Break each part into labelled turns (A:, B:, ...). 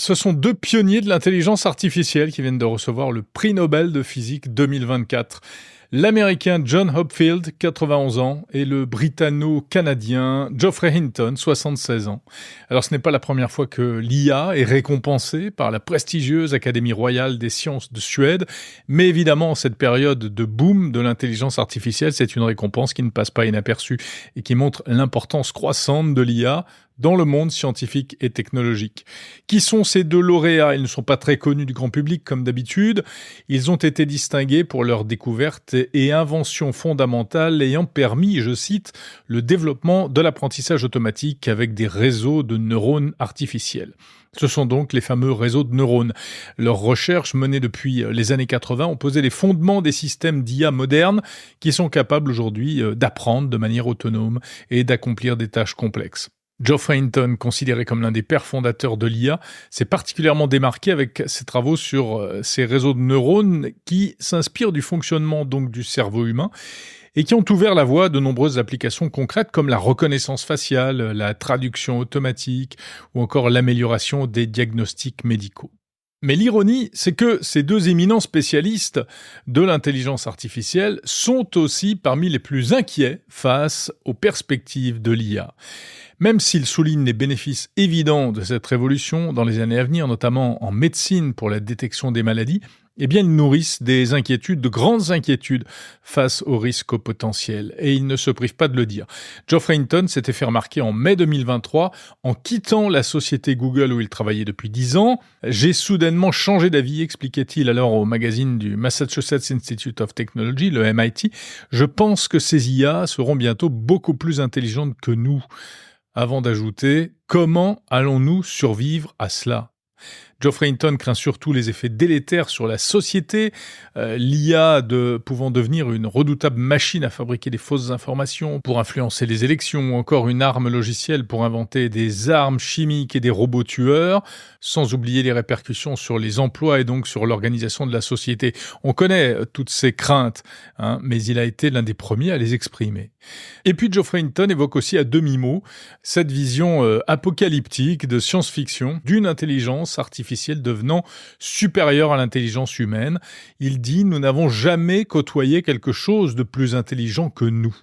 A: Ce sont deux pionniers de l'intelligence artificielle qui viennent de recevoir le prix Nobel de physique 2024. L'Américain John Hopfield, 91 ans, et le Britanno-Canadien Geoffrey Hinton, 76 ans. Alors ce n'est pas la première fois que l'IA est récompensée par la prestigieuse Académie royale des sciences de Suède, mais évidemment, en cette période de boom de l'intelligence artificielle, c'est une récompense qui ne passe pas inaperçue et qui montre l'importance croissante de l'IA dans le monde scientifique et technologique. Qui sont ces deux lauréats ? Ils ne sont pas très connus du grand public comme d'habitude. Ils ont été distingués pour leurs découvertes et inventions fondamentales ayant permis, je cite, le développement de l'apprentissage automatique avec des réseaux de neurones artificiels. Ce sont donc les fameux réseaux de neurones. Leurs recherches menées depuis les années 80 ont posé les fondements des systèmes d'IA modernes qui sont capables aujourd'hui d'apprendre de manière autonome et d'accomplir des tâches complexes. Geoffrey Hinton, considéré comme l'un des pères fondateurs de l'IA, s'est particulièrement démarqué avec ses travaux sur ces réseaux de neurones qui s'inspirent du fonctionnement donc du cerveau humain et qui ont ouvert la voie à de nombreuses applications concrètes comme la reconnaissance faciale, la traduction automatique ou encore l'amélioration des diagnostics médicaux. Mais l'ironie, c'est que ces deux éminents spécialistes de l'intelligence artificielle sont aussi parmi les plus inquiets face aux perspectives de l'IA. Même s'ils soulignent les bénéfices évidents de cette révolution dans les années à venir, notamment en médecine pour la détection des maladies, eh bien, ils nourrissent des inquiétudes, de grandes inquiétudes face aux risques potentiels. Et ils ne se privent pas de le dire. Geoffrey Hinton s'était fait remarquer en mai 2023 en quittant la société Google où il travaillait depuis 10 ans. « J'ai soudainement changé d'avis », expliquait-il alors au magazine du Massachusetts Institute of Technology, le MIT. « Je pense que ces IA seront bientôt beaucoup plus intelligentes que nous. » Avant d'ajouter « Comment allons-nous survivre à cela ?» Geoffrey Hinton craint surtout les effets délétères sur la société, l'IA pouvant devenir une redoutable machine à fabriquer des fausses informations pour influencer les élections, ou encore une arme logicielle pour inventer des armes chimiques et des robots tueurs, sans oublier les répercussions sur les emplois et donc sur l'organisation de la société. On connaît toutes ces craintes, mais il a été l'un des premiers à les exprimer. Et puis Geoffrey Hinton évoque aussi à demi-mot cette vision apocalyptique de science-fiction d'une intelligence artificielle devenant supérieure à l'intelligence humaine. Il dit « Nous n'avons jamais côtoyé quelque chose de plus intelligent que nous ».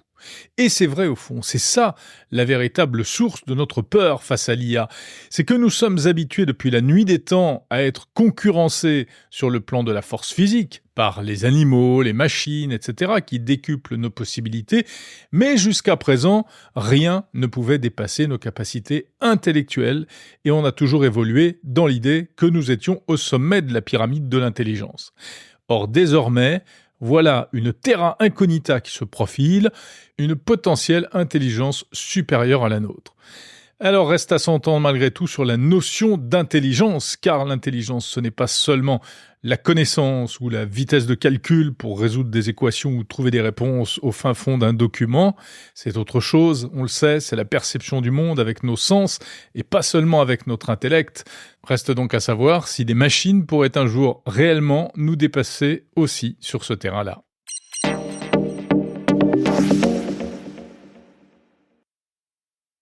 A: Et c'est vrai au fond, c'est ça la véritable source de notre peur face à l'IA. C'est que nous sommes habitués depuis la nuit des temps à être concurrencés sur le plan de la force physique, par les animaux, les machines, etc., qui décuplent nos possibilités, mais jusqu'à présent, rien ne pouvait dépasser nos capacités intellectuelles, et on a toujours évolué dans l'idée que nous étions au sommet de la pyramide de l'intelligence. Or, désormais, voilà une terra incognita qui se profile, une potentielle intelligence supérieure à la nôtre. Alors reste à s'entendre malgré tout sur la notion d'intelligence, car l'intelligence ce n'est pas seulement la connaissance ou la vitesse de calcul pour résoudre des équations ou trouver des réponses au fin fond d'un document, c'est autre chose, on le sait, c'est la perception du monde avec nos sens et pas seulement avec notre intellect. Reste donc à savoir si des machines pourraient un jour réellement nous dépasser aussi sur ce terrain-là.